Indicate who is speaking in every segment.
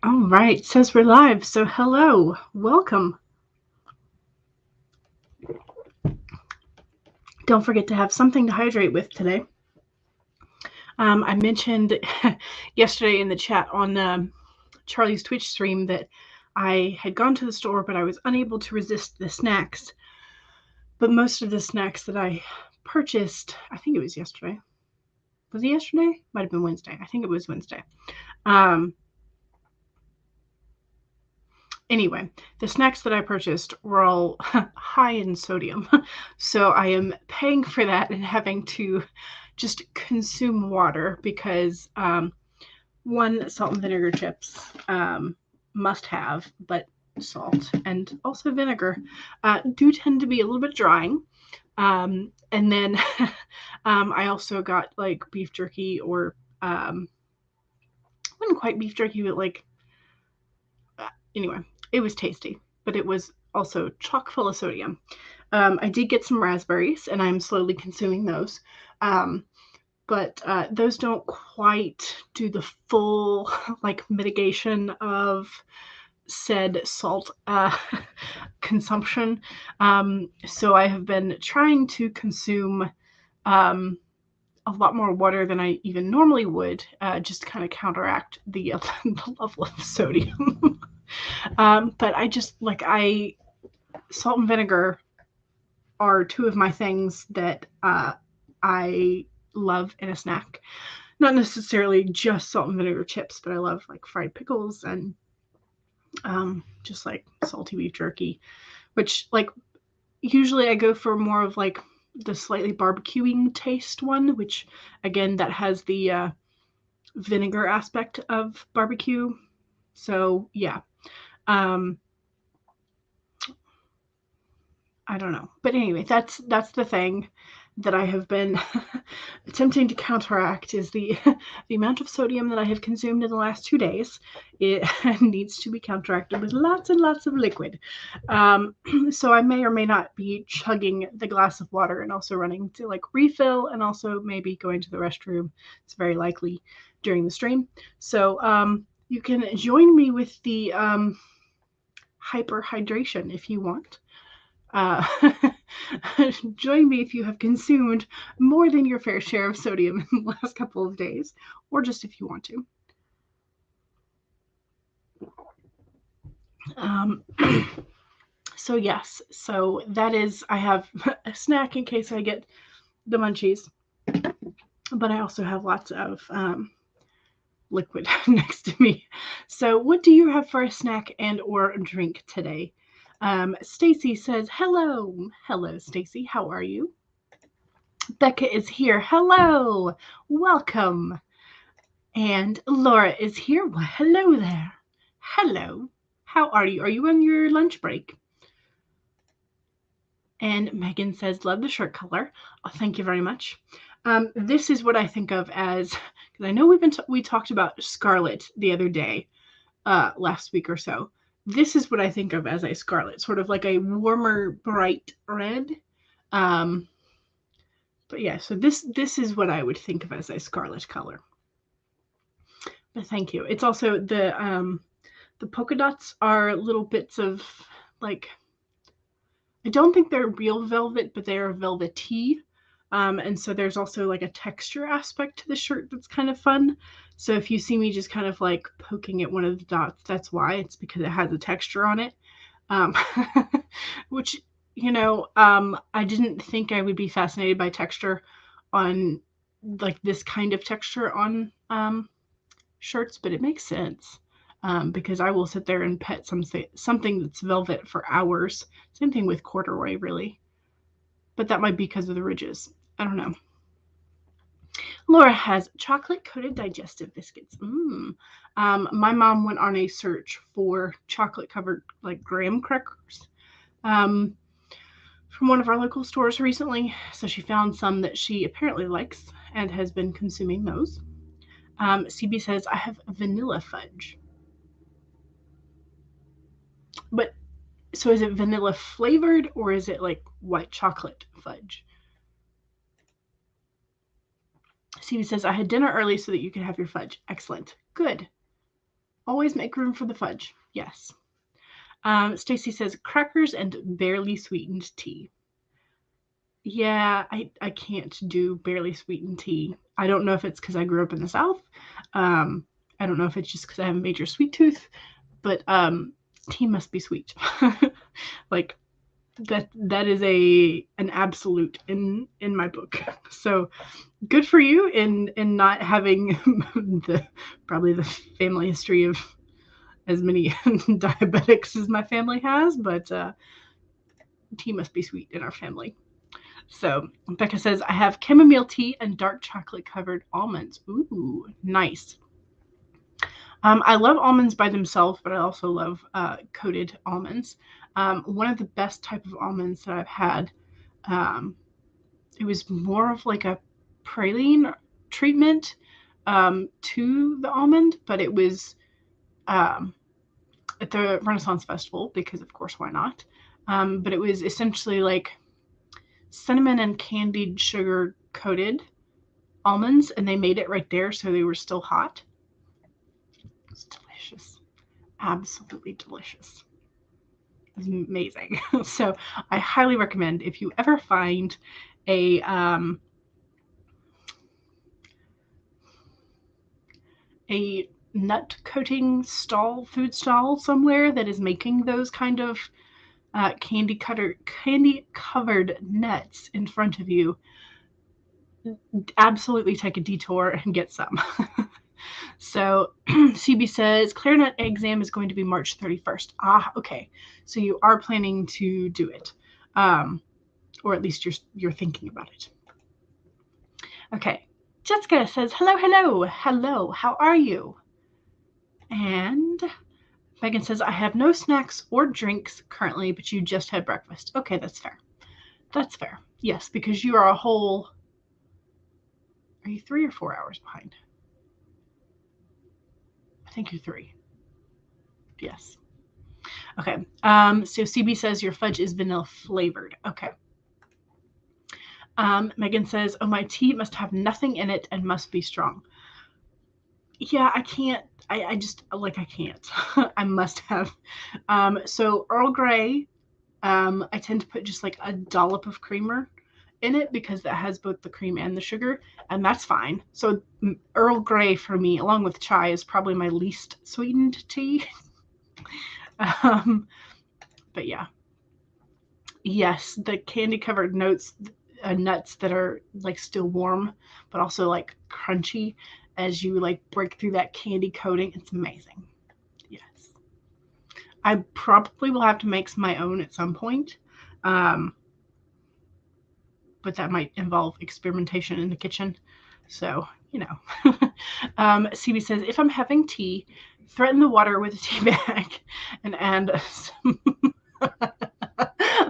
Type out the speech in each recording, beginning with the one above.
Speaker 1: All right, it says we're live, so hello, welcome. Don't forget to have something to hydrate with today. I mentioned yesterday in the chat on Charlie's Twitch stream that I had gone to the store, but I was unable to resist the snacks. But most of the snacks that I purchased, I think it was yesterday. Was it yesterday? Might have been Wednesday. I think it was Wednesday. Anyway, the snacks that I purchased were all high in sodium. So I am paying for that and having to just consume water because one, salt and vinegar chips must have, but salt and also vinegar do tend to be a little bit drying. And then I also got like beef jerky or wasn't quite beef jerky, but like anyway, it was tasty, but it was also chock full of sodium. I did get some raspberries, and I'm slowly consuming those. But those don't quite do the full like mitigation of said salt consumption. So I have been trying to consume a lot more water than I even normally would, just to kind of counteract the level of sodium. But I just salt and vinegar are two of my things that I love in a snack. Not necessarily just salt and vinegar chips, but I love like fried pickles and just like salty beef jerky, which like usually I go for more of like the slightly barbecuing taste one, which again, that has the vinegar aspect of barbecue. So yeah. I don't know. But anyway, that's the thing that I have been attempting to counteract is the amount of sodium that I have consumed in the last 2 days. It needs to be counteracted with lots and lots of liquid. So I may or may not be chugging the glass of water and also running to like refill and also maybe going to the restroom. It's very likely during the stream. So you can join me with the hyperhydration if you want. Join me if you have consumed more than your fair share of sodium in the last couple of days, or just if you want to. So yes, so that is, I have a snack in case I get the munchies, but I also have lots of liquid next to me. So what do you have for a snack and or drink today? Stacy says, hello. Hello, Stacy. How are you? Becca is here. Hello. Welcome. And Laura is here. Well, hello there. Hello. How are you? Are you on your lunch break? And Megan says, love the shirt color. Oh, thank you very much. This is what I think of as, because I know we talked about scarlet the other day, last week or so. This is what I think of as a scarlet, sort of like a warmer, bright red. But yeah, so this is what I would think of as a scarlet color. But thank you. It's also the polka dots are little bits of like, I don't think they're real velvet, but they are velvety. And so there's also like a texture aspect to the shirt that's kind of fun. So if you see me just kind of like poking at one of the dots, that's why. It's because it has a texture on it. Which, you know, I didn't think I would be fascinated by texture on like this kind of texture on shirts, but it makes sense. Because I will sit there and pet something that's velvet for hours. Same thing with corduroy, really. But that might be because of the ridges. I don't know. Laura has chocolate-coated digestive biscuits. My mom went on a search for chocolate-covered like graham crackers from one of our local stores recently. So she found some that she apparently likes and has been consuming those. CB says, I have vanilla fudge. But so is it vanilla flavored or is it like white chocolate fudge? CB says, I had dinner early so that you could have your fudge. Excellent. Good. Always make room for the fudge. Yes. Stacy says crackers and barely sweetened tea. Yeah, I can't do barely sweetened tea. I don't know if it's because I grew up in the South. I don't know if it's just because I have a major sweet tooth, but tea must be sweet. Like that is an absolute in my book. So good for you in not having probably the family history of as many diabetics as my family has, but tea must be sweet in our family. So Becca says, I have chamomile tea and dark chocolate covered almonds. Ooh, nice. I love almonds by themselves, but I also love coated almonds. One of the best type of almonds that I've had, it was more of like a praline treatment to the almond, but it was at the Renaissance Festival, because of course, why not? But it was essentially like cinnamon and candied sugar coated almonds, and they made it right there so they were still hot. It's delicious. Absolutely delicious. It's amazing. So I highly recommend, if you ever find a nut coating food stall somewhere that is making those kind of candy covered nuts in front of you, absolutely take a detour and get some. So CB says clarinet exam is going to be March 31st. Okay. So you are planning to do it, or at least you're thinking about it. Okay. Jessica says hello. How are you? And Megan says I have no snacks or drinks currently, but you just had breakfast. Okay, that's fair. That's fair. Yes, because you are a whole. Are you 3 or 4 hours behind? I think you're 3. Yes. Okay. So CB says your fudge is vanilla flavored. Okay. Megan says, oh, my tea must have nothing in it and must be strong. Yeah, I can't. I just, like, I can't. I must have. So Earl Grey, I tend to put just like a dollop of creamer in it because that has both the cream and the sugar, and that's fine. So Earl Grey for me, along with chai, is probably my least sweetened tea. But yeah. Yes, the candy covered nuts that are like still warm, but also like crunchy as you like break through that candy coating. It's amazing. Yes. I probably will have to make my own at some point. But that might involve experimentation in the kitchen. So, you know. CB says, if I'm having tea, threaten the water with a tea bag and add some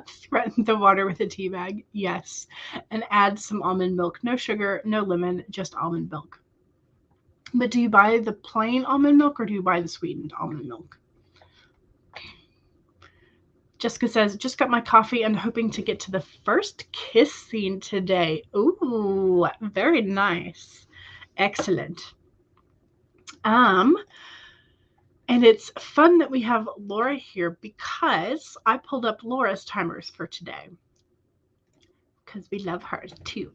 Speaker 1: threaten the water with a tea bag. Yes. And add some almond milk. No sugar, no lemon, just almond milk. But do you buy the plain almond milk or do you buy the sweetened almond milk? Jessica says, just got my coffee and hoping to get to the first kiss scene today. Ooh, very nice. Excellent. And it's fun that we have Laura here because I pulled up Laura's timers for today because we love her too.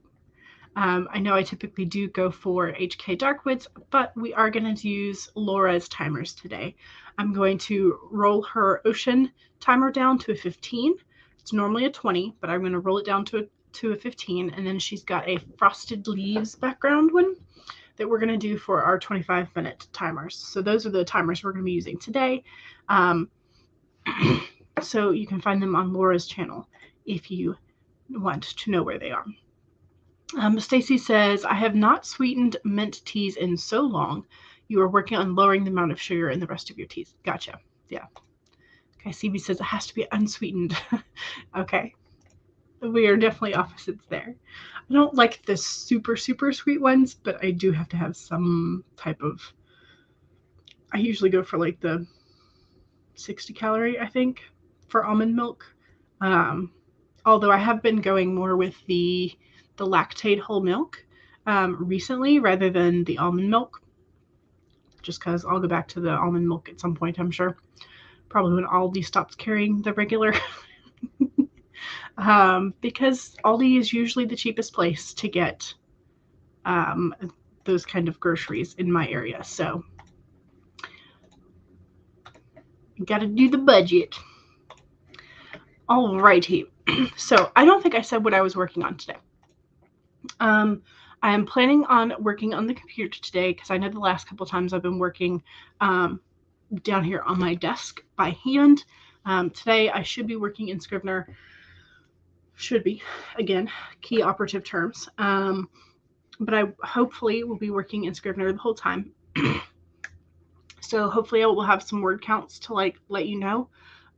Speaker 1: I know I typically do go for HK Darkwoods, but we are going to use Laura's timers today. I'm going to roll her ocean timer down to a 15. It's normally a 20, but I'm going to roll it down to a 15. And then she's got a frosted leaves background one that we're going to do for our 25-minute timers. So those are the timers we're going to be using today. So you can find them on Laura's channel if you want to know where they are. Stacy says, I have not sweetened mint teas in so long. You are working on lowering the amount of sugar in the rest of your teas. Gotcha. Yeah. Okay. CB says it has to be unsweetened. Okay. We are definitely opposites there. I don't like the super, super sweet ones, but I do have to have some type of, I usually go for like the 60 calorie, I think, for almond milk. Although I have been going more with the lactate whole milk recently rather than the almond milk. just because I'll go back to the almond milk at some point, I'm sure. Probably when Aldi stops carrying the regular. Because Aldi is usually the cheapest place to get those kind of groceries in my area. So got to do the budget. Alrighty. So I don't think I said what I was working on today. I am planning on working on the computer today because I know the last couple times I've been working down here on my desk by hand. Today I should be working in Scrivener. Should be, again, key operative terms. But I hopefully will be working in Scrivener the whole time. So hopefully I will have some word counts to let you know.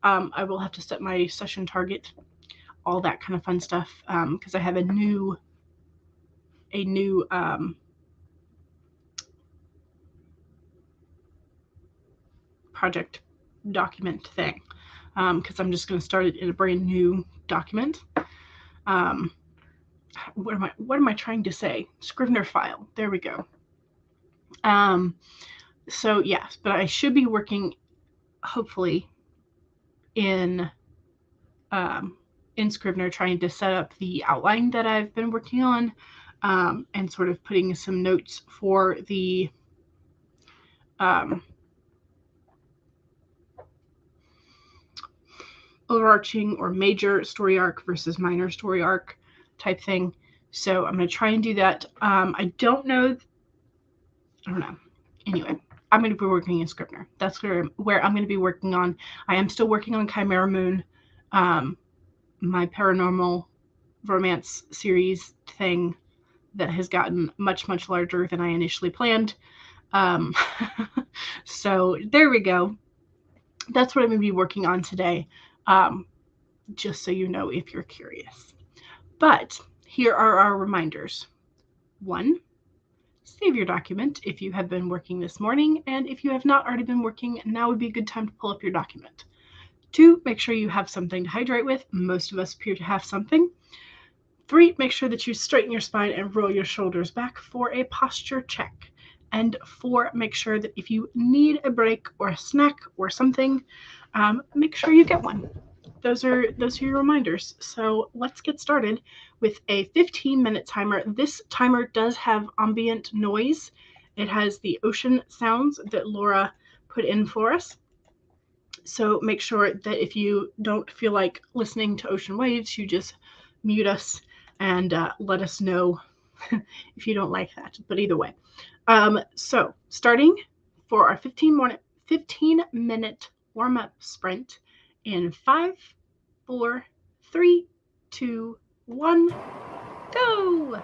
Speaker 1: I will have to set my session target, all that kind of fun stuff, because I have a new project document thing, because I'm just going to start it in a brand new document. What am I trying to say? Scrivener file. There we go. So yes, but I should be working hopefully in Scrivener, trying to set up the outline that I've been working on, and sort of putting some notes for the overarching or major story arc versus minor story arc type thing. So I'm going to try and do that. I don't know. Anyway, I'm going to be working in Scrivener. That's where I'm going to be working on. I am still working on Chimera Moon, my paranormal romance series thing that has gotten much, much larger than I initially planned. So there we go. That's what I'm going to be working on today, just so you know if you're curious. But here are our reminders. 1, save your document if you have been working this morning, and if you have not already been working, now would be a good time to pull up your document. 2, make sure you have something to hydrate with. Most of us appear to have something. 3, make sure that you straighten your spine and roll your shoulders back for a posture check. And 4, make sure that if you need a break or a snack or something, make sure you get one. Those are your reminders. So let's get started with a 15-minute timer. This timer does have ambient noise. It has the ocean sounds that Laura put in for us. So make sure that if you don't feel like listening to ocean waves, you just mute us and let us know if you don't like that. But either way. So starting for our 15-minute warm-up sprint in 5, 4, 3, 2, 1, go!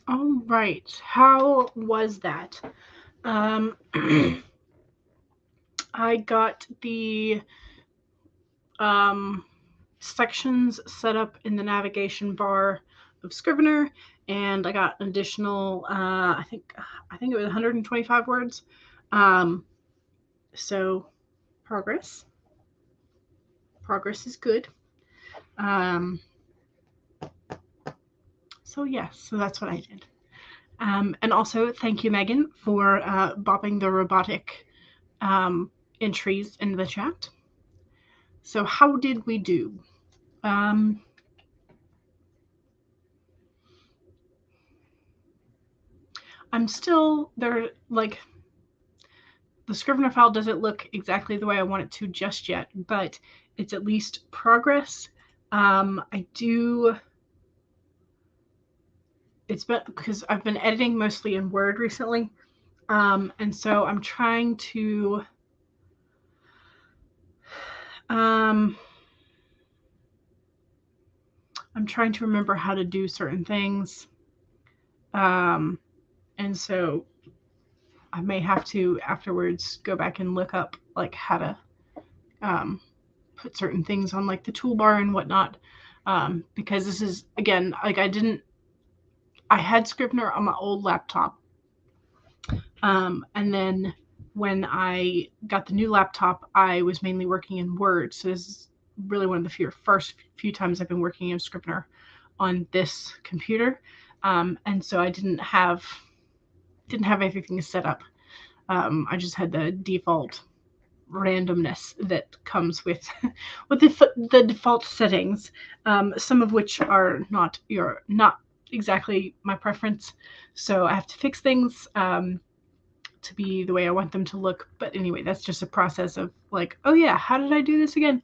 Speaker 1: All right. How was that? I got the sections set up in the navigation bar of Scrivener, and I got an additional, I think it was 125 words. So progress is good. So yes, so that's what I did. And also thank you, Megan, for bopping the robotic entries in the chat. So how did we do? I'm still there, like, the Scrivener file doesn't look exactly the way I want it to just yet, but it's at least progress. It's been because I've been editing mostly in Word recently. And so I'm trying to remember how to do certain things. And so I may have to afterwards go back and look up like how to put certain things on like the toolbar and whatnot. Because this is, again, like I had Scrivener on my old laptop. And then when I got the new laptop, I was mainly working in Word. So this is really one of the first few times I've been working in Scrivener on this computer. And so I didn't have everything set up. I just had the default randomness that comes with the default settings, some of which are not exactly my preference. So I have to fix things to be the way I want them to look. But anyway, that's just a process of like, oh yeah, how did I do this again?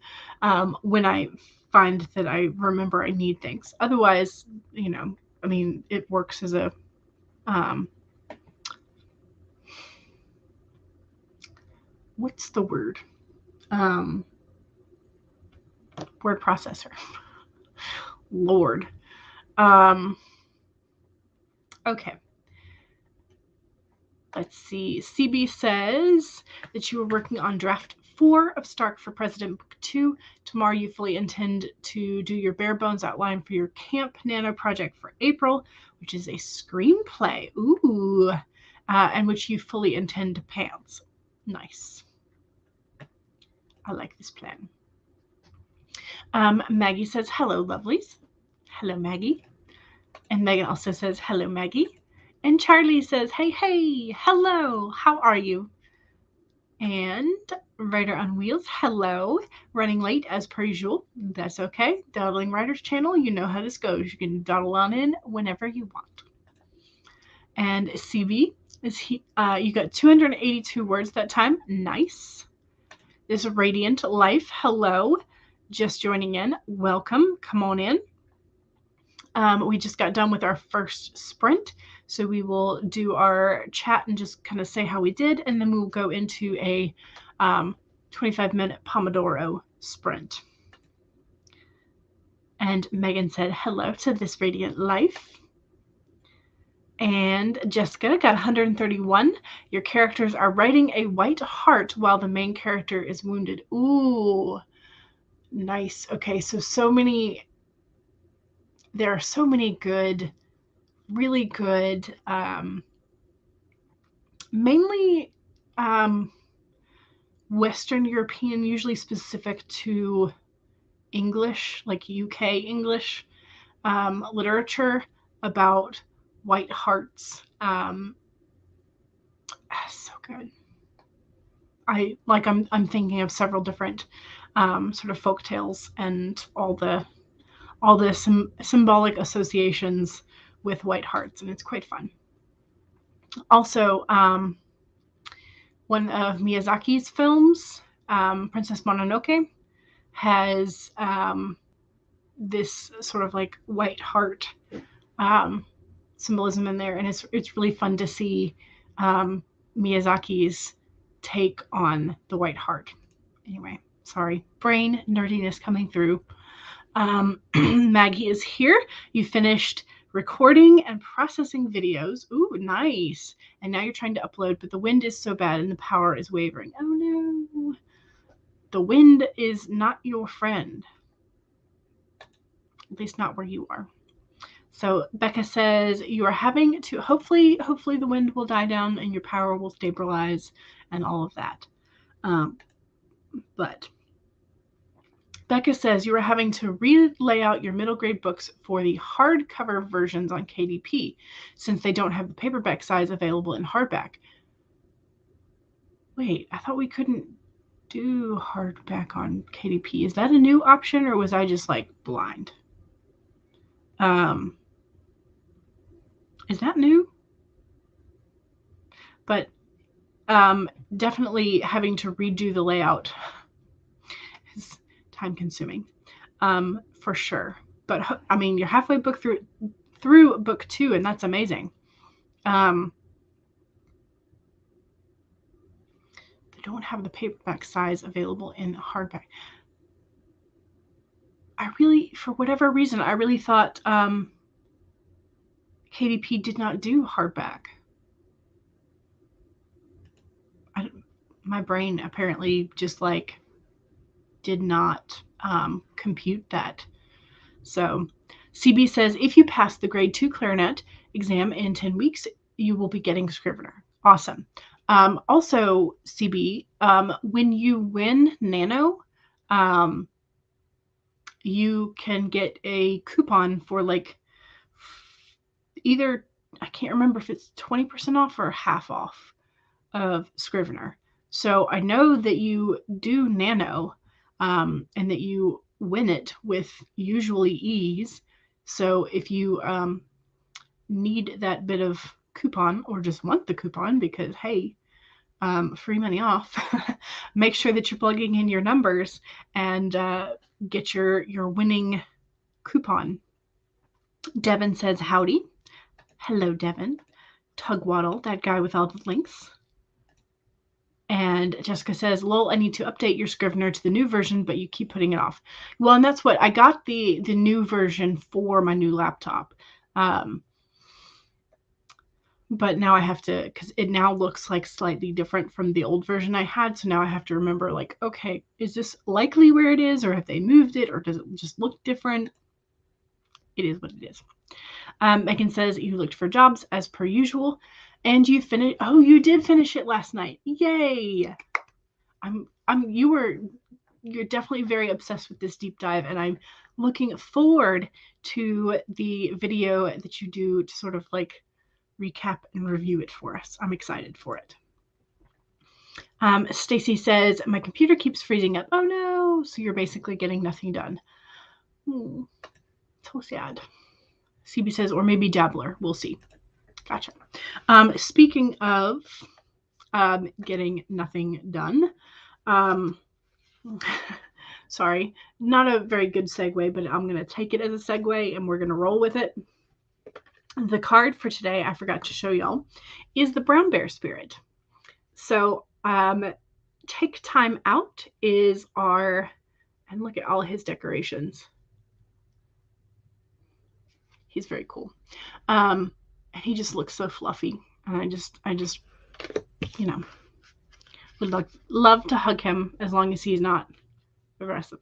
Speaker 1: When I find that I remember I need things. Otherwise, I mean, it works as a what's the word? Word processor. Lord. Okay. Let's see. CB says that you were working on draft 4 of Stark for President Book 2. Tomorrow you fully intend to do your bare bones outline for your Camp Nano project for April, which is a screenplay. Ooh. And which you fully intend to pants. Nice. I like this plan. Maggie says, hello, lovelies. Hello, Maggie. And Megan also says, hello, Maggie. And Charlie says, hey, hello, how are you? And Writer on Wheels, hello. Running late as per usual. That's okay. Dawdling Writers channel, you know how this goes. You can dawdle on in whenever you want. And CB, you got 282 words that time. Nice. This Radiant Life, hello. Just joining in. Welcome. Come on in. We just got done with our first sprint, so we will do our chat and just kind of say how we did, and then we'll go into a 25-minute Pomodoro sprint. And Megan said hello to This Radiant Life. And Jessica got 131. Your characters are riding a white hart while the main character is wounded. Ooh, nice. Okay, so many. There are so many good, really good, mainly Western European, usually specific to English, like UK English literature about white hearts. So good. I'm thinking of several different sort of folk tales and all the symbolic associations with white hearts, and it's quite fun. Also, one of Miyazaki's films, Princess Mononoke, has this sort of like white heart symbolism in there, and it's really fun to see Miyazaki's take on the white heart. Anyway, sorry, brain nerdiness coming through. Maggie is here. You finished recording and processing videos. Ooh, nice. And now you're trying to upload, but the wind is so bad and the power is wavering. Oh no. The wind is not your friend. At least not where you are. So Becca says you are having to, hopefully the wind will die down and your power will stabilize and all of that. But Becca says you are having to re-lay out your middle grade books for the hardcover versions on KDP since they don't have the paperback size available in hardback. Wait, I thought we couldn't do hardback on KDP. Is that a new option or was I just like blind? Is that new? But definitely having to redo the layout is time consuming, for sure. But I mean, you're halfway book through book 2, and that's amazing. They don't have the paperback size available in hardback. I really, for whatever reason, I really thought KDP did not do hardback. My brain apparently just like did not compute that. So CB says, if you pass the grade 2 clarinet exam in 10 weeks, you will be getting Scrivener. Awesome. Also, CB, when you win Nano, you can get a coupon for like either, I can't remember if it's 20% off or half off of Scrivener. So I know that you do Nano and that you win it with usually ease. So if you need that bit of coupon or just want the coupon because, hey, free money off, make sure that you're plugging in your numbers and get your winning coupon. Devin says, howdy. Hello, Devin. Tugwaddle, that guy with all the links. And Jessica says, lol, I need to update your Scrivener to the new version, but you keep putting it off. Well, and that's what I got the new version for my new laptop. But now I have to, because it now looks like slightly different from the old version I had. So now I have to remember, like, okay, is this likely where it is, or have they moved it, or does it just look different? It is what it is. Megan says, you looked for jobs as per usual. And you finished. Oh, you did finish it last night. Yay! You're definitely very obsessed with this deep dive, and I'm looking forward to the video that you do to sort of like recap and review it for us. I'm excited for it. Stacy says, my computer keeps freezing up. Oh no! So you're basically getting nothing done. So sad. CB says, or maybe Dabbler. We'll see. Gotcha. Speaking of getting nothing done, sorry, not a very good segue, but I'm going to take it as a segue and we're going to roll with it. The card for today, I forgot to show y'all, is the Brown Bear Spirit. So take time out is our, and look at all his decorations. He's very cool. And he just looks so fluffy. And I just, you know, would love to hug him as long as he's not aggressive.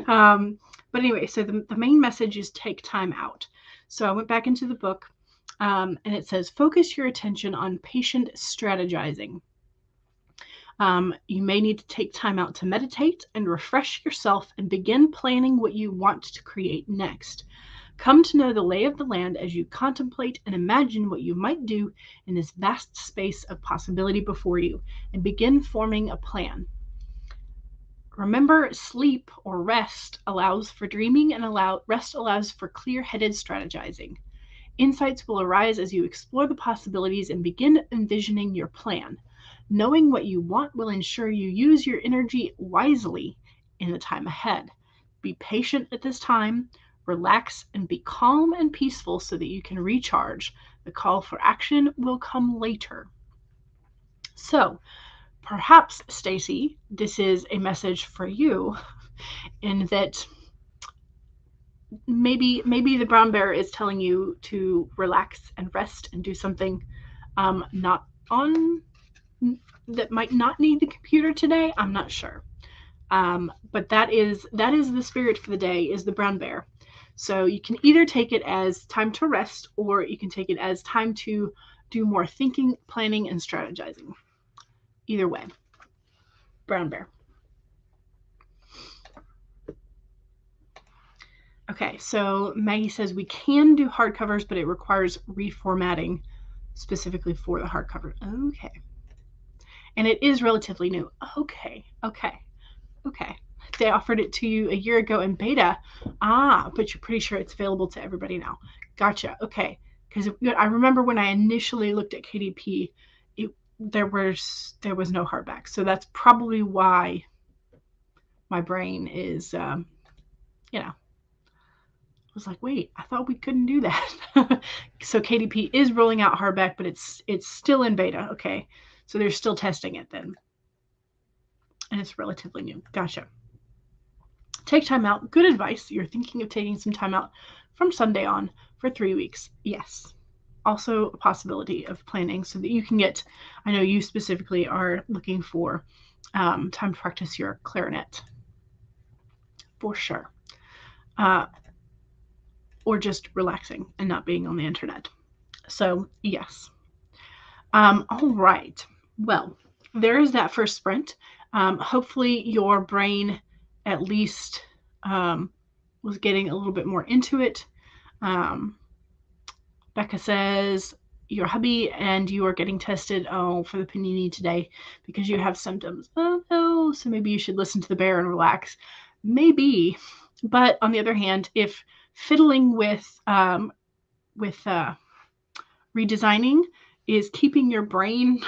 Speaker 1: But anyway, so the main message is take time out. So I went back into the book and it says, focus your attention on patient strategizing. You may need to take time out to meditate and refresh yourself and begin planning what you want to create next. Come to know the lay of the land as you contemplate and imagine what you might do in this vast space of possibility before you, and begin forming a plan. Remember, sleep or rest allows for dreaming, and rest allows for clear-headed strategizing. Insights will arise as you explore the possibilities and begin envisioning your plan. Knowing what you want will ensure you use your energy wisely in the time ahead. Be patient at this time. Relax and be calm and peaceful so that you can recharge. The call for action will come later. So, perhaps, Stacy, this is a message for you in that maybe the brown bear is telling you to relax and rest and do something not on that might not need the computer today. I'm not sure. But that is the spirit for the day, is the brown bear. So you can either take it as time to rest, or you can take it as time to do more thinking, planning, and strategizing. Either way, brown bear. Okay, so Maggie says we can do hardcovers, but it requires reformatting specifically for the hardcover. Okay. And it is relatively new. Okay. They offered it to you a year ago in beta. But you're pretty sure it's available to everybody now. Gotcha. Okay. Because I remember when I initially looked at KDP, there was no hardback. So that's probably why my brain is, I was like, wait, I thought we couldn't do that. So KDP is rolling out hardback, but it's still in beta. Okay. So they're still testing it then. And it's relatively new. Gotcha. Take time out. Good advice. You're thinking of taking some time out from Sunday on for 3 weeks. Yes. Also a possibility of planning so that you can get, I know you specifically are looking for time to practice your clarinet. For sure. Or just relaxing and not being on the internet. So yes. All right. Well, there is that first sprint. Hopefully your brain at least was getting a little bit more into it. Becca says your hubby and you are getting tested for the panini today because you have symptoms. Oh no, so maybe you should listen to the bear and relax. Maybe, but on the other hand, if fiddling with redesigning is keeping your brain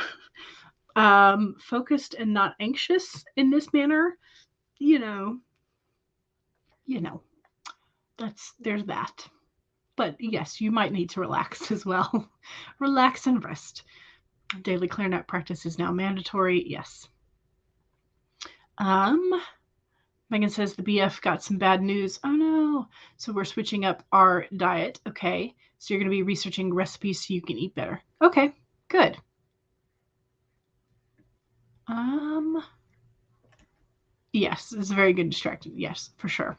Speaker 1: focused and not anxious in this manner, there's that. But yes, you might need to relax as well. Relax and rest. Daily clarinet practice is now mandatory. Yes. Megan says the BF got some bad news. Oh no. So we're switching up our diet. Okay. So you're going to be researching recipes so you can eat better. Okay. Good. Yes, it's a very good distraction. Yes, for sure.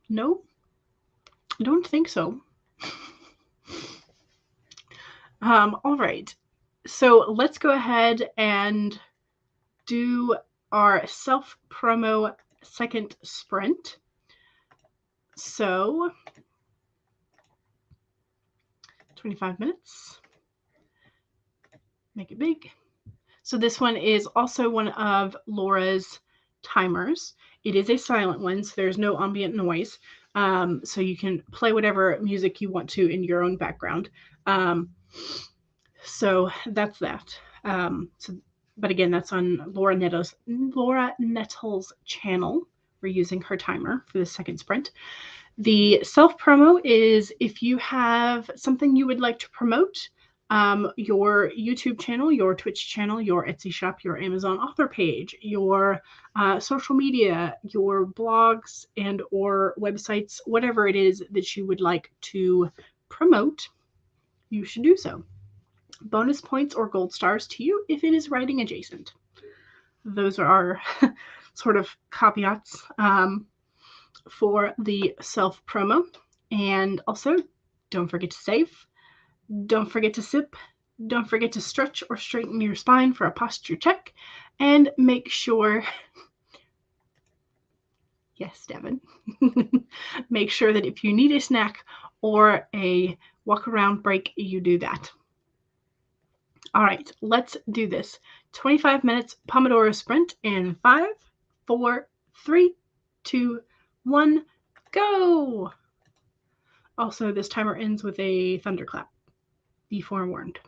Speaker 1: Nope. I don't think so. All right. So let's go ahead and do our self-promo second sprint. So 25 minutes. Make it big. So this one is also one of Laura's timers. It is a silent one, so there's no ambient noise. So you can play whatever music you want to in your own background. So that's that. But again, that's on Laura Nettles' channel. We're using her timer for the second sprint. The self-promo is if you have something you would like to promote, your YouTube channel, your Twitch channel, your Etsy shop, your Amazon author page, your social media, your blogs and or websites, whatever it is that you would like to promote, you should do so. Bonus points or gold stars to you if it is writing adjacent. Those are our sort of caveats for the self-promo. And also, don't forget to save. Don't forget to sip. Don't forget to stretch or straighten your spine for a posture check. And make sure, yes, Devin, make sure that if you need a snack or a walk around break, you do that. All right, let's do this. 25 minutes Pomodoro sprint in 5, 4, 3, 2, 1, go. Also, this timer ends with a thunderclap. Be forewarned.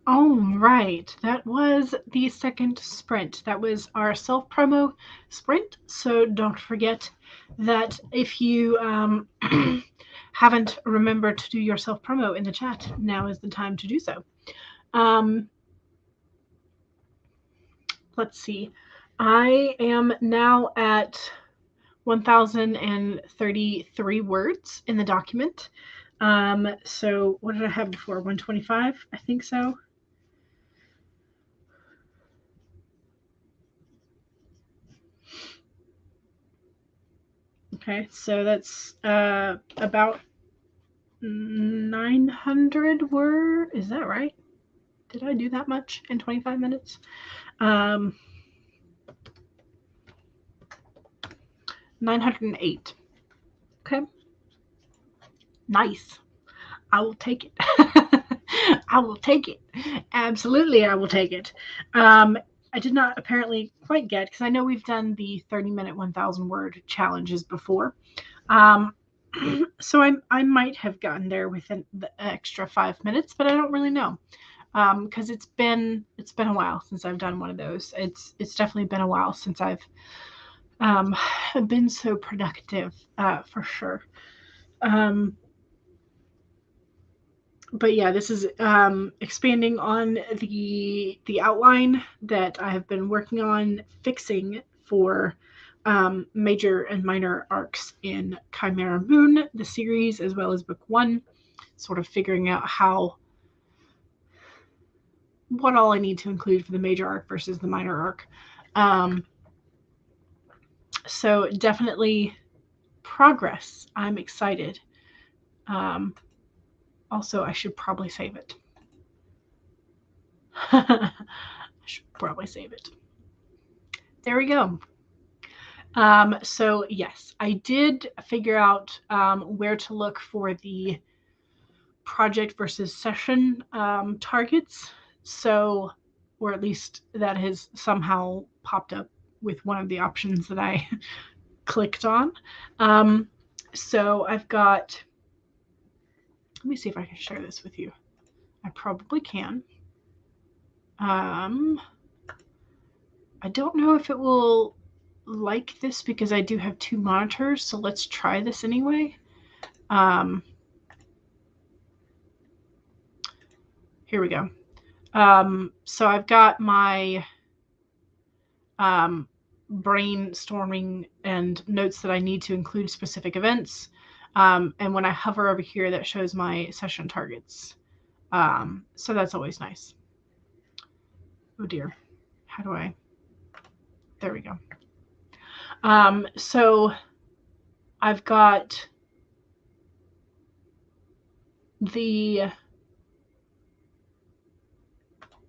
Speaker 1: All right, that was the second sprint. That was our self-promo sprint. So don't forget that if you haven't remembered to do your self-promo in the chat, now is the time to do so. Let's see. I am now at 1,033 words in the document. So what did I have before? 125? I think so. Okay, so that's about 900 words. Is that right? Did I do that much in 25 minutes? 908. Okay. Nice. I will take it. I will take it. Absolutely, I will take it. I did not apparently quite get, because I know we've done the 30-minute 1,000 word challenges before. So I might have gotten there within the extra 5 minutes, but I don't really know, because it's been a while since I've done one of those. It's definitely been a while since I've been so productive, for sure. But yeah, this is expanding on the outline that I have been working on fixing for major and minor arcs in Chimera Moon, the series, as well as book 1, sort of figuring out what all I need to include for the major arc versus the minor arc. So definitely progress. I'm excited. Also, I should probably save it. I should probably save it. There we go. So yes, I did figure out where to look for the project versus session targets. So, or at least that has somehow popped up with one of the options that I clicked on. So I've got, let me see if I can share this with you. I probably can. I don't know if it will like this because I do have 2 monitors, so let's try this anyway. Here we go. So I've got my brainstorming and notes that I need to include specific events. And when I hover over here, that shows my session targets. So that's always nice. Oh dear. How do I? There we go. So I've got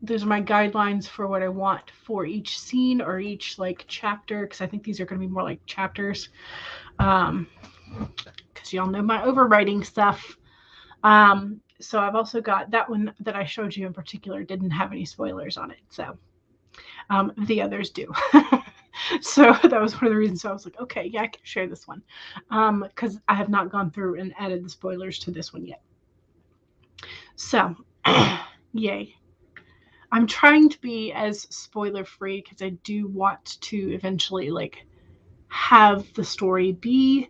Speaker 1: those are my guidelines for what I want for each scene or each like chapter, because I think these are going to be more like chapters, because y'all know my overwriting stuff. So I've also got that one that I showed you in particular didn't have any spoilers on it, so the others do. So that was one of the reasons I was like, okay, yeah, I can share this one, because I have not gone through and added the spoilers to this one yet. So yay. I'm trying to be as spoiler free because I do want to eventually like have the story be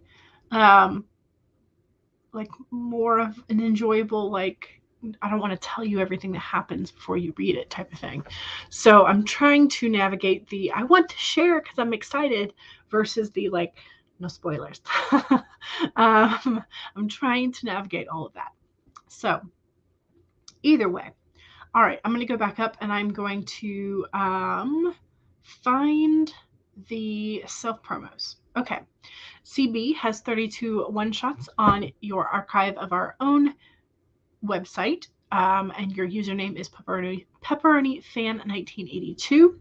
Speaker 1: like more of an enjoyable, like, I don't want to tell you everything that happens before you read it type of thing. So I'm trying to navigate the I want to share because I'm excited versus the like no spoilers. I'm trying to navigate all of that. So either way, all right, I'm going to go back up and I'm going to find the self promos. Okay, CB has 32 one-shots on your archive of our own website, and your username is pepperonyfan1982.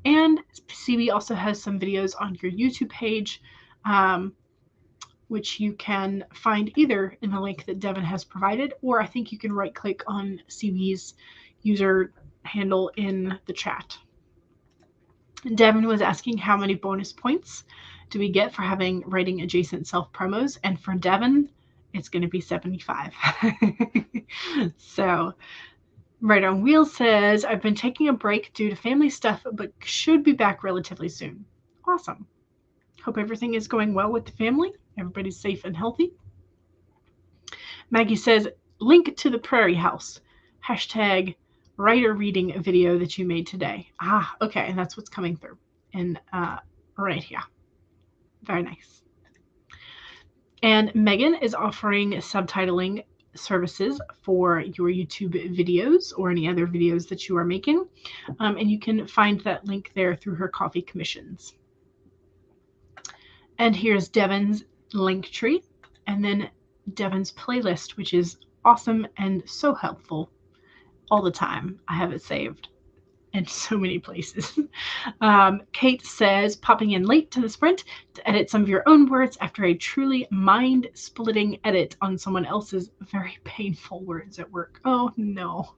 Speaker 1: And CB also has some videos on your YouTube page, which you can find either in the link that Devin has provided, or I think you can right-click on CB's user handle in the chat. Devin was asking how many bonus points do we get for having writing adjacent self-promos, and for Devin, it's going to be 75. So Right on Wheel says, I've been taking a break due to family stuff, but should be back relatively soon. Awesome. Hope everything is going well with the family. Everybody's safe and healthy. Maggie says, link to the Prairie House. Hashtag writer reading video that you made today. Ah, okay. And that's what's coming through. And right here. Very nice. And Megan is offering subtitling services for your YouTube videos or any other videos that you are making. And you can find that link there through her coffee commissions. And here's Devin's link tree, and then Devin's playlist, which is awesome and so helpful all the time. I have it saved in so many places. Kate says, popping in late to the sprint to edit some of your own words after a truly mind-splitting edit on someone else's very painful words at work. Oh, no.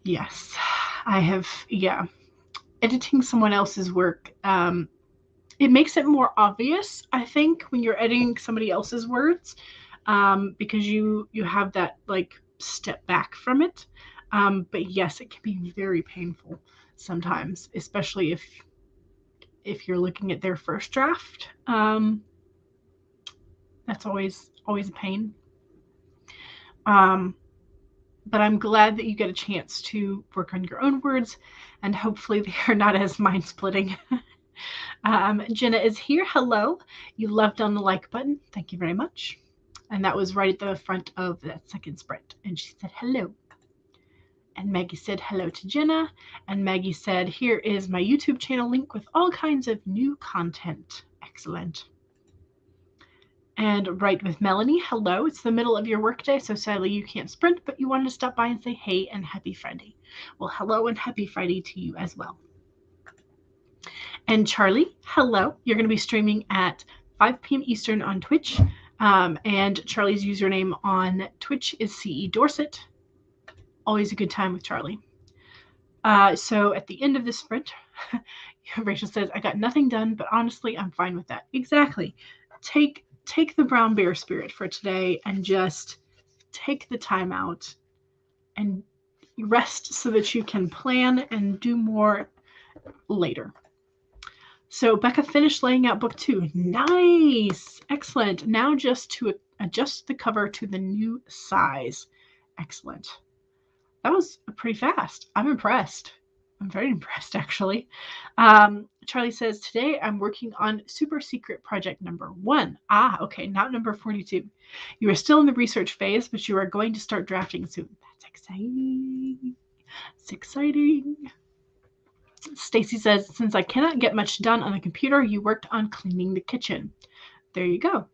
Speaker 1: Yes, I have, yeah. Editing someone else's work, it makes it more obvious, I think, when you're editing somebody else's words, because you have that, like, step back from it. But yes, it can be very painful sometimes, especially if you're looking at their first draft. That's always a pain. But I'm glad that you get a chance to work on your own words, and hopefully they are not as mind-splitting. Jenna is here. Hello. You loved on the like button. Thank you very much. And that was right at the front of that second sprint. And she said hello. And Maggie said hello to Jenna. And Maggie said, here is my YouTube channel link with all kinds of new content. Excellent. And right with Melanie, hello. It's the middle of your workday, so sadly you can't sprint, but you wanted to stop by and say hey and happy Friday. Well, hello and happy Friday to you as well. And Charlie, hello. You're going to be streaming at 5 p.m. Eastern on Twitch. And Charlie's username on Twitch is CE Dorset. Always a good time with Charlie. So at the end of this sprint, Rachel says, I got nothing done, but honestly, I'm fine with that. Exactly. Take the brown bear spirit for today and just take the time out and rest so that you can plan and do more later. So Becca finished laying out book 2. Nice. Excellent. Now just to adjust the cover to the new size. Excellent. That was pretty fast. I'm impressed. I'm very impressed, actually. Charlie says, today I'm working on super secret project number 1. Ah, okay, not number 42. You are still in the research phase, but you are going to start drafting soon. That's exciting. It's exciting. Stacy says, since I cannot get much done on the computer, you worked on cleaning the kitchen. There you go.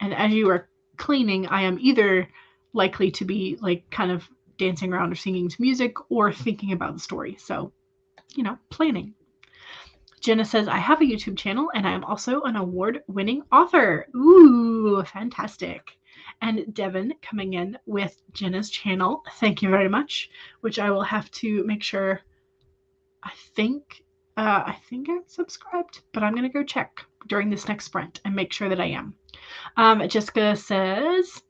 Speaker 1: And as you are cleaning, I am either likely to be like kind of dancing around or singing to music or thinking about the story. So, planning. Jenna says, I have a YouTube channel and I am also an award-winning author. Ooh, fantastic. And Devin coming in with Jenna's channel. Thank you very much, which I will have to make sure. I think I'm subscribed, but I'm going to go check during this next sprint and make sure that I am. Jessica says,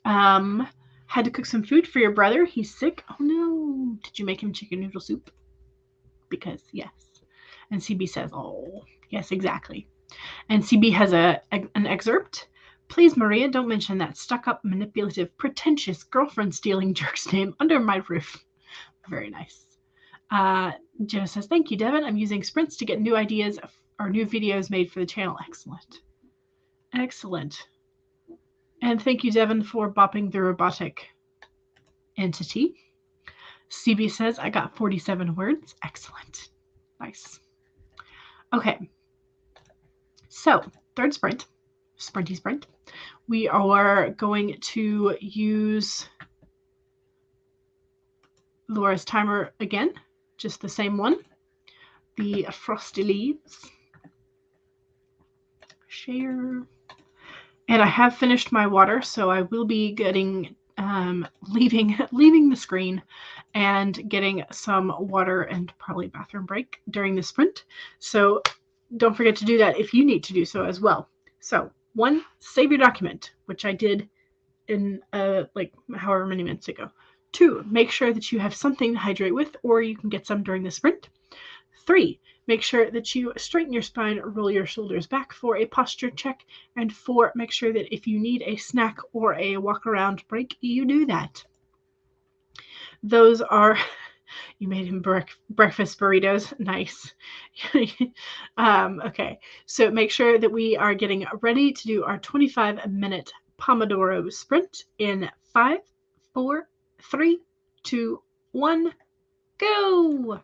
Speaker 1: had to cook some food for your brother. He's sick. Oh no. Did you make him chicken noodle soup? Because yes. And CB says, oh, yes, exactly. And CB has an excerpt. Please, Maria, don't mention that stuck-up, manipulative, pretentious, girlfriend-stealing jerk's name under my roof. Very nice. Jenna says, thank you, Devin. I'm using sprints to get new ideas or new videos made for the channel. Excellent. Excellent. And thank you, Devin, for bopping the robotic entity. CB says, I got 47 words. Excellent. Nice. Okay. So, third sprint, sprinty sprint. We are going to use Laura's timer again. Just the same one. The Frosty Leaves. Share. And I have finished my water, so I will be getting, leaving the screen and getting some water and probably a bathroom break during the sprint. So don't forget to do that if you need to do so as well. So 1, save your document, which I did in like however many minutes ago. 2, make sure that you have something to hydrate with, or you can get some during the sprint. 3, make sure that you straighten your spine, roll your shoulders back for a posture check. And 4, make sure that if you need a snack or a walk around break, you do that. Those are, you made him breakfast burritos. Nice. Okay, so make sure that we are getting ready to do our 25-minute Pomodoro sprint in 5, 4, 3, 2, 1, go.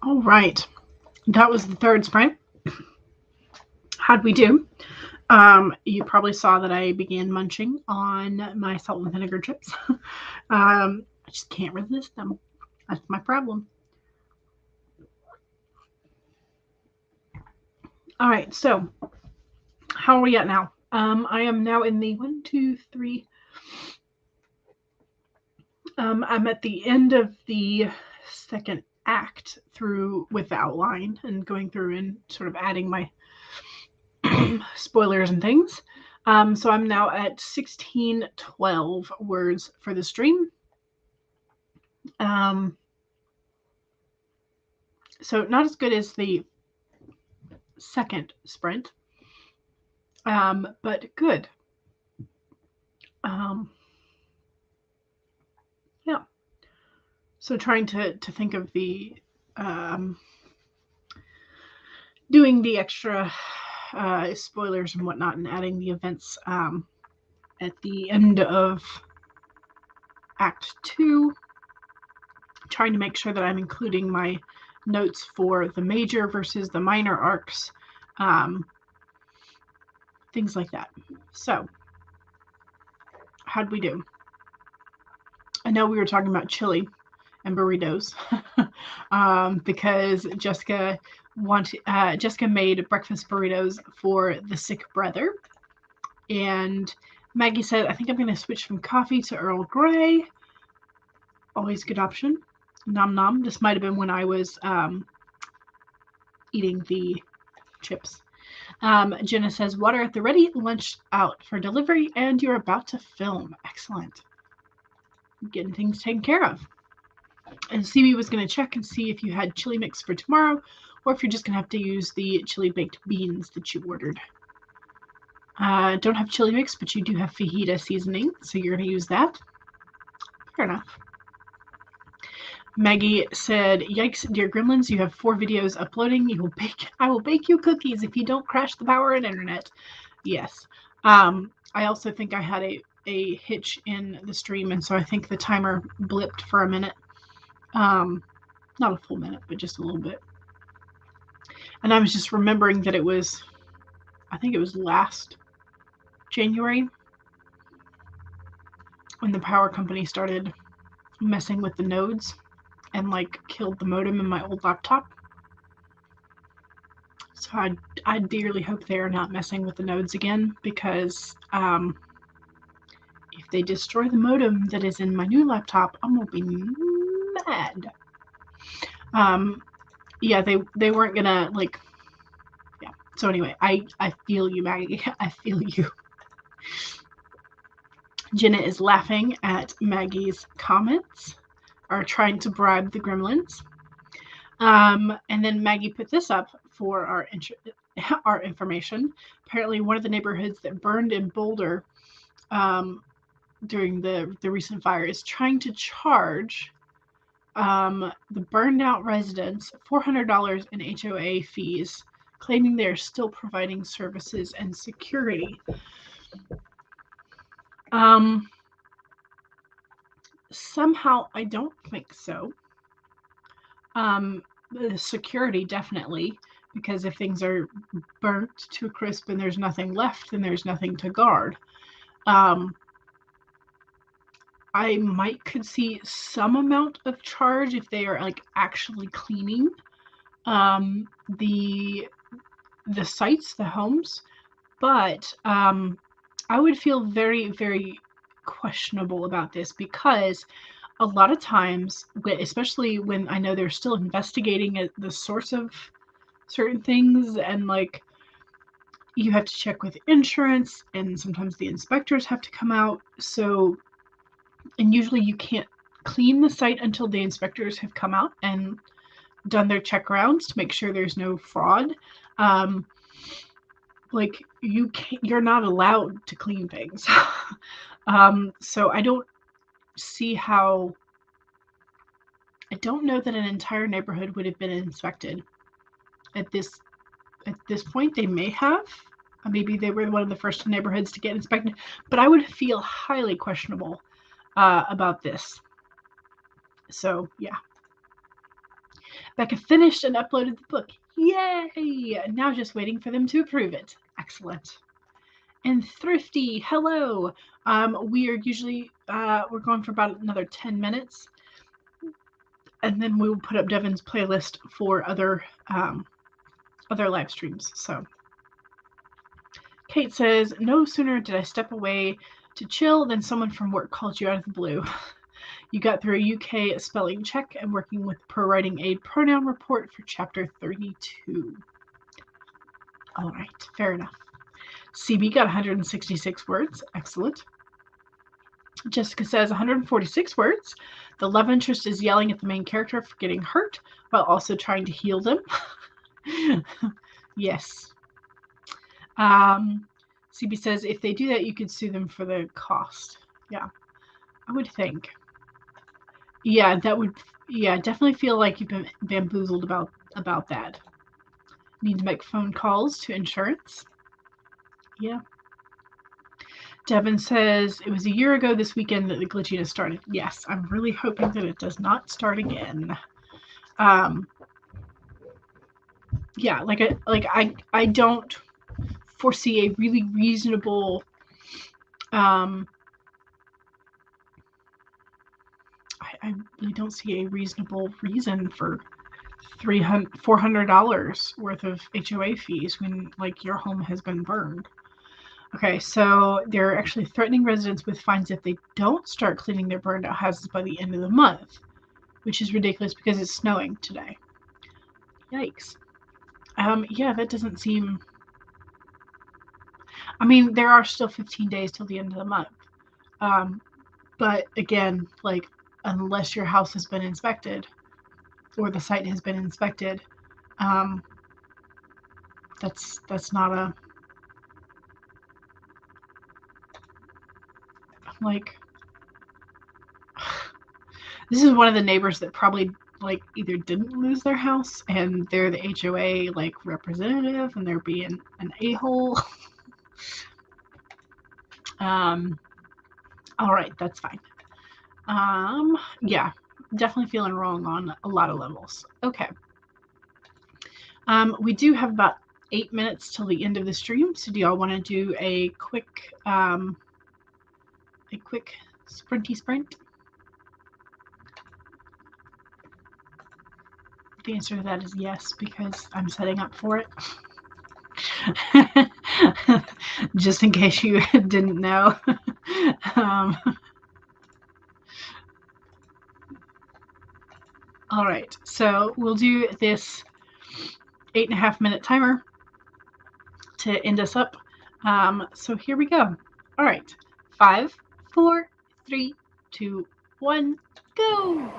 Speaker 1: All right. That was the third sprint. How'd we do? You probably saw that I began munching on my salt and vinegar chips. I just can't resist them. That's my problem. All right, so how are we at now? I am now in the 1, 2, 3. I'm at the end of the second act through with the outline and going through and sort of adding my spoilers and things. So I'm now at 1612 words for the stream. So not as good as the second sprint, but good. Yeah. So trying to think of the doing the extra spoilers and whatnot and adding the events at the end of Act 2, trying to make sure that I'm including my notes for the major versus the minor arcs, things like that. So, how'd we do? I know we were talking about chili and burritos because Jessica made breakfast burritos for the sick brother, and Maggie said, I think I'm going to switch from coffee to Earl Grey. Always a good option. Nom nom. This might have been when I was eating the chips. Jenna says, water at the ready, lunch out for delivery, and you're about to film. Excellent. Getting things taken care of. And CB was going to check and see if you had chili mix for tomorrow, or if you're just going to have to use the chili baked beans that you ordered. Don't have chili mix, but you do have fajita seasoning, so you're going to use that. Fair enough. Maggie said, yikes, dear gremlins, you have 4 videos uploading. I will bake you cookies if you don't crash the power and internet. Yes. I also think I had a hitch in the stream, and so I think the timer blipped for a minute. Not a full minute, but just a little bit. And I was just remembering that I think it was last January when the power company started messing with the nodes and killed the modem in my old laptop. So I dearly hope they are not messing with the nodes again, because if they destroy the modem that is in my new laptop, I'm gonna be mad. Yeah, they weren't gonna yeah. So anyway, I feel you, Maggie. I feel you. Jenna is laughing at Maggie's comments, or trying to bribe the gremlins. And then Maggie put this up for our information. Apparently, one of the neighborhoods that burned in Boulder during the recent fire is trying to charge the burned out residents $400 in HOA fees, claiming they are still providing services and security. Somehow I don't think so. The security, definitely, because if things are burnt to a crisp and there's nothing left, then there's nothing to guard. I could see some amount of charge if they are actually cleaning the sites, the homes, but I would feel very, very questionable about this, because a lot of times, especially when I know they're still investigating the source of certain things, and you have to check with insurance, and sometimes the inspectors have to come out. So, and usually you can't clean the site until the inspectors have come out and done their check rounds to make sure there's no fraud. You're not allowed to clean things. So I don't see how. I don't know that an entire neighborhood would have been inspected at this point. They may have. Maybe they were one of the first neighborhoods to get inspected, but I would feel highly questionable about this. So yeah. Becca finished and uploaded the book. Yay! Now just waiting for them to approve it. Excellent. And Thrifty, hello. We are usually we're going for about another 10 minutes, and then we will put up Devin's playlist for other live streams. So Kate says, no sooner did I step away to chill than someone from work called you out of the blue. You got through a UK spelling check and working with Pro Writing Aid pronoun report for chapter 32. All right, fair enough. CB got 166 words. Excellent. Jessica says 146 words. The love interest is yelling at the main character for getting hurt while also trying to heal them. Yes. CB says if they do that, you could sue them for the cost. Yeah, I would think. Yeah, that would. Yeah, definitely feel like you've been bamboozled about that. Need to make phone calls to insurance. Yeah. Devin says it was a year ago this weekend that the glitchiness started. Yes, I'm really hoping that it does not start again. Yeah, I don't foresee a really reasonable I really don't see a reasonable reason for $400 worth of HOA fees when like your home has been burned. Okay, so they're actually threatening residents with fines if they don't start cleaning their burned out houses by the end of the month, which is ridiculous because it's snowing today. Yikes. Yeah, that doesn't seem. I mean, there are still 15 days till the end of the month. But again, like, unless your house has been inspected or the site has been inspected, that's not a. Like, this is one of the neighbors that probably like either didn't lose their house and they're the HOA like representative and they're being an a-hole. All right, that's fine. Yeah, definitely feeling wrong on a lot of levels. Okay. We do have about 8 minutes till the end of the stream, so do y'all want to do a quick sprinty sprint? The answer to that is yes, because I'm setting up for it. Just in case you didn't know. All right, so we'll do this 8.5 minute timer to end us up. So here we go. All right, 5, 4, 3, 2, 1, go.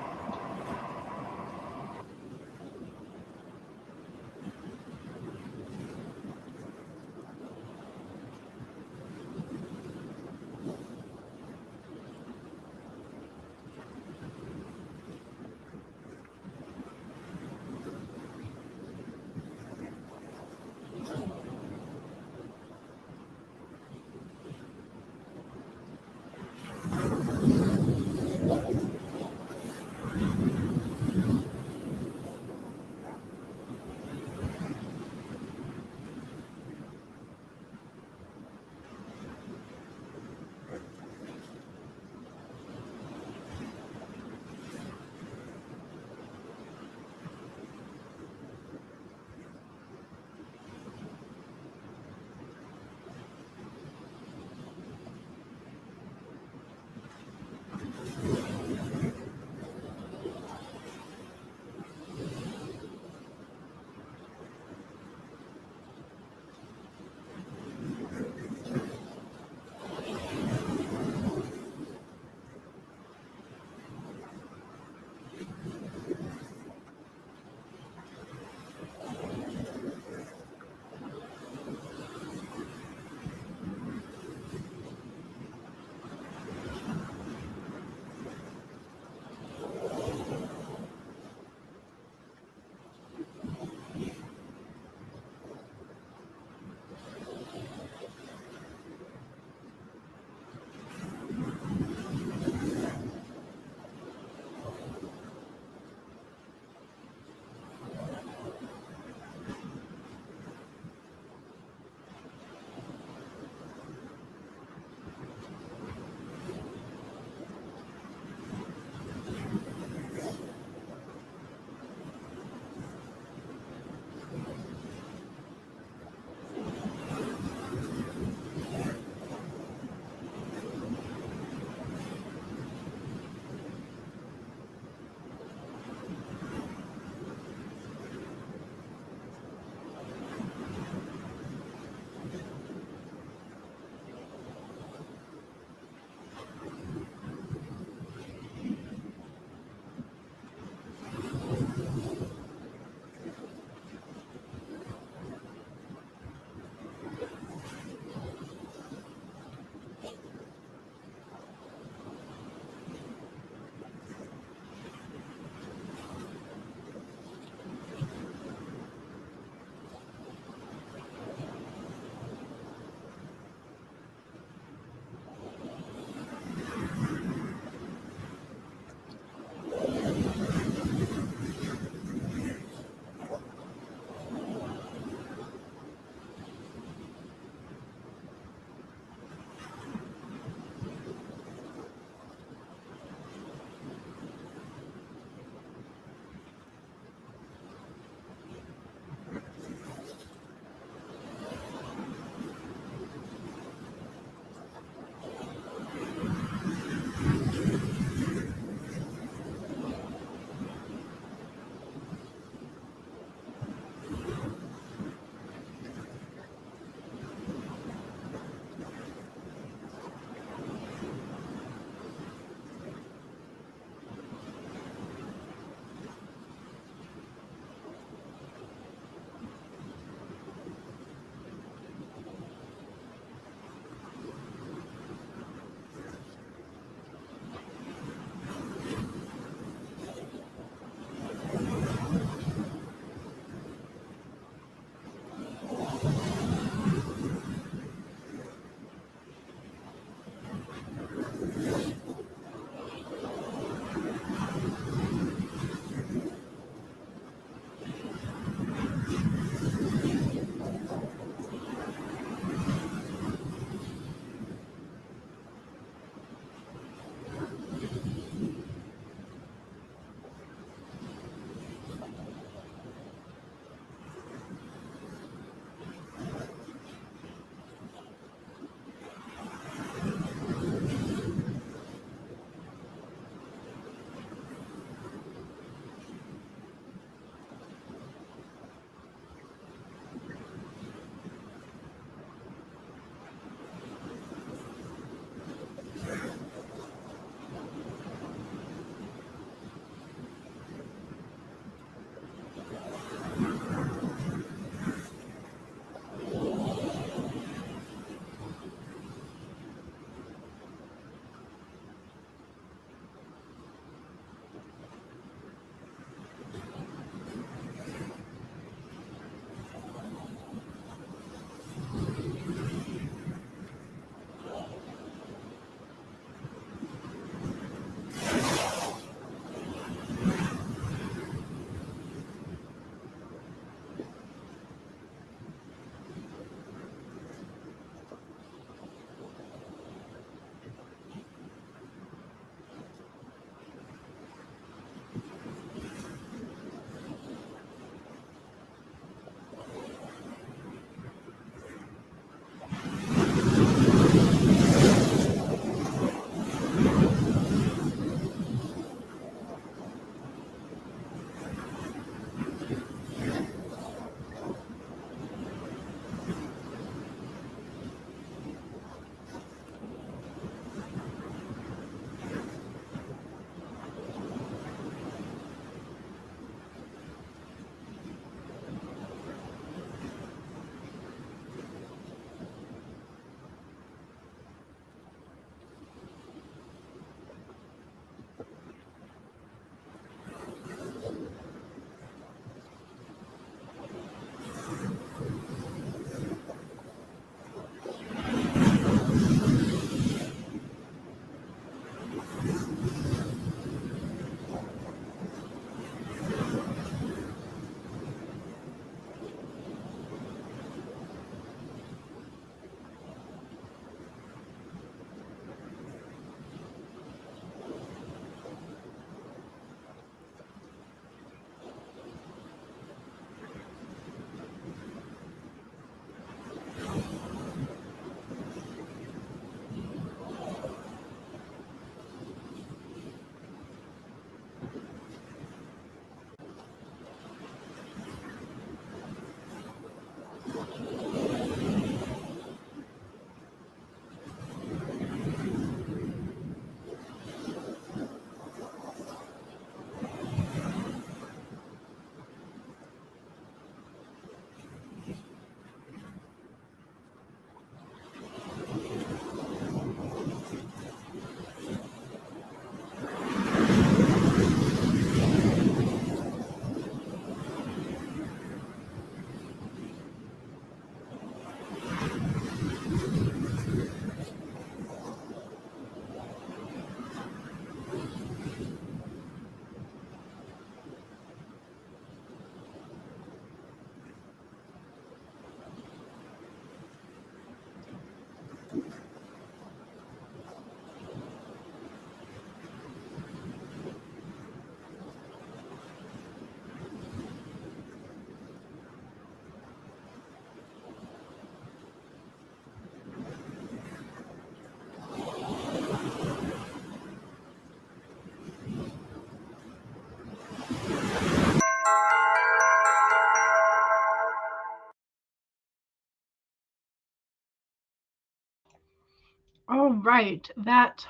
Speaker 1: right. That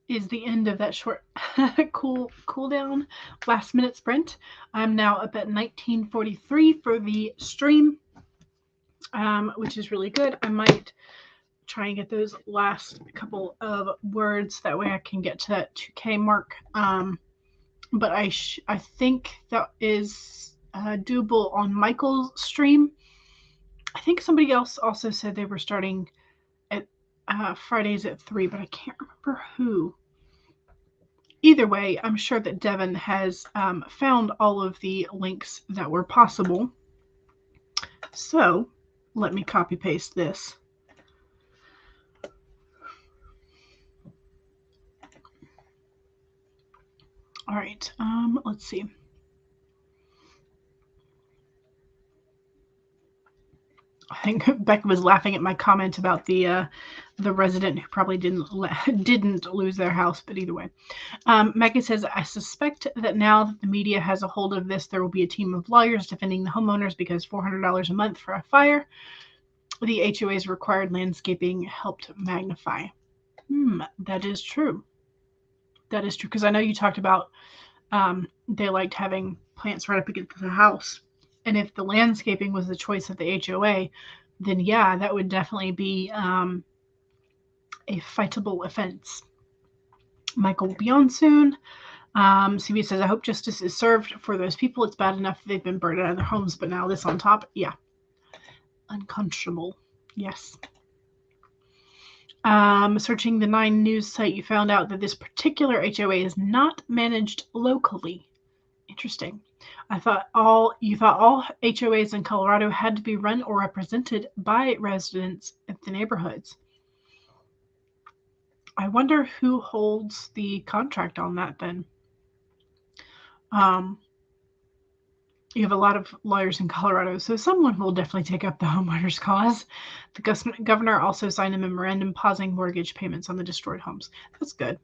Speaker 1: is the end of that short cool down last minute sprint. I'm now up at 1943 for the stream, which is really good. I might try and get those last couple of words. That way I can get to that 2K mark. But I think that is doable on Michael's stream. I think somebody else also said they were starting at Fridays at 3, but I can't remember who. Either way, I'm sure that Devin has found all of the links that were possible. So let me copy paste this. All right, let's see. I think Becca was laughing at my comment about the resident who probably didn't lose their house, but either way. Megan says, I suspect that now that the media has a hold of this, there will be a team of lawyers defending the homeowners because $400 a month for a fire. The HOA's required landscaping helped magnify. That is true. That is true, because I know you talked about they liked having plants right up against the house. And if the landscaping was the choice of the HOA, then yeah, that would definitely be a fightable offense. Michael will be on soon. CB says, I hope justice is served for those people. It's bad enough they've been burned out of their homes, but now this on top, yeah. Unconscionable. Yes. Searching the 9 News site, you found out that this particular HOA is not managed locally. Interesting. You thought all HOAs in Colorado had to be run or represented by residents of the neighborhoods. I wonder who holds the contract on that then. You have a lot of lawyers in Colorado, so someone will definitely take up the homeowners' cause. The governor also signed a memorandum pausing mortgage payments on the destroyed homes. That's good.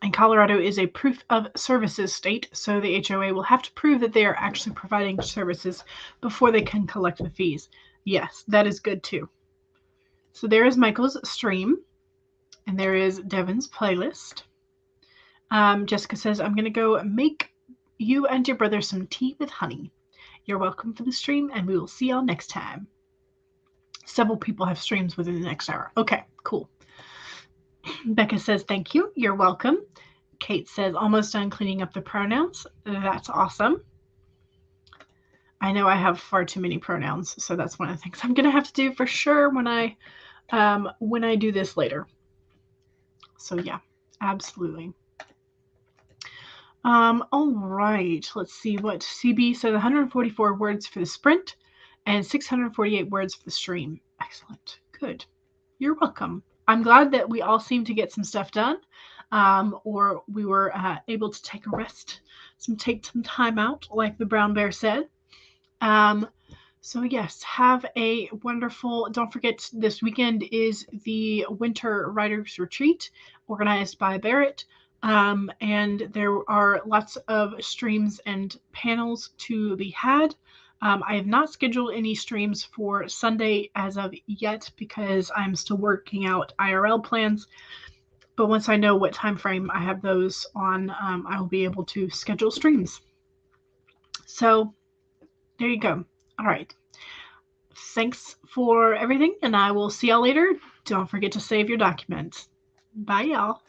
Speaker 1: And Colorado is a proof of services state, so the HOA will have to prove that they are actually providing services before they can collect the fees. Yes, that is good too. So there is Michael's stream, and there is Devin's playlist. Jessica says, I'm going to go make you and your brother some tea with honey. You're welcome for the stream, and we will see y'all next time. Several people have streams within the next hour. Okay, cool. Becca says, thank you. You're welcome. Kate says, almost done cleaning up the pronouns. That's awesome. I know I have far too many pronouns, so that's one of the things I'm going to have to do for sure when I do this later. So yeah, absolutely. All right, let's see what CB said. 144 words for the sprint and 648 words for the stream. Excellent. Good. You're welcome. I'm glad that we all seem to get some stuff done, or we were able to take a rest, take some time out, like the brown bear said. So yes, have a wonderful, don't forget this weekend is the Winter Writers Retreat organized by Barrett. And there are lots of streams and panels to be had. I have not scheduled any streams for Sunday as of yet because I'm still working out IRL plans. But once I know what time frame I have those on, I will be able to schedule streams. So there you go. All right. Thanks for everything, and I will see y'all later. Don't forget to save your documents. Bye, y'all.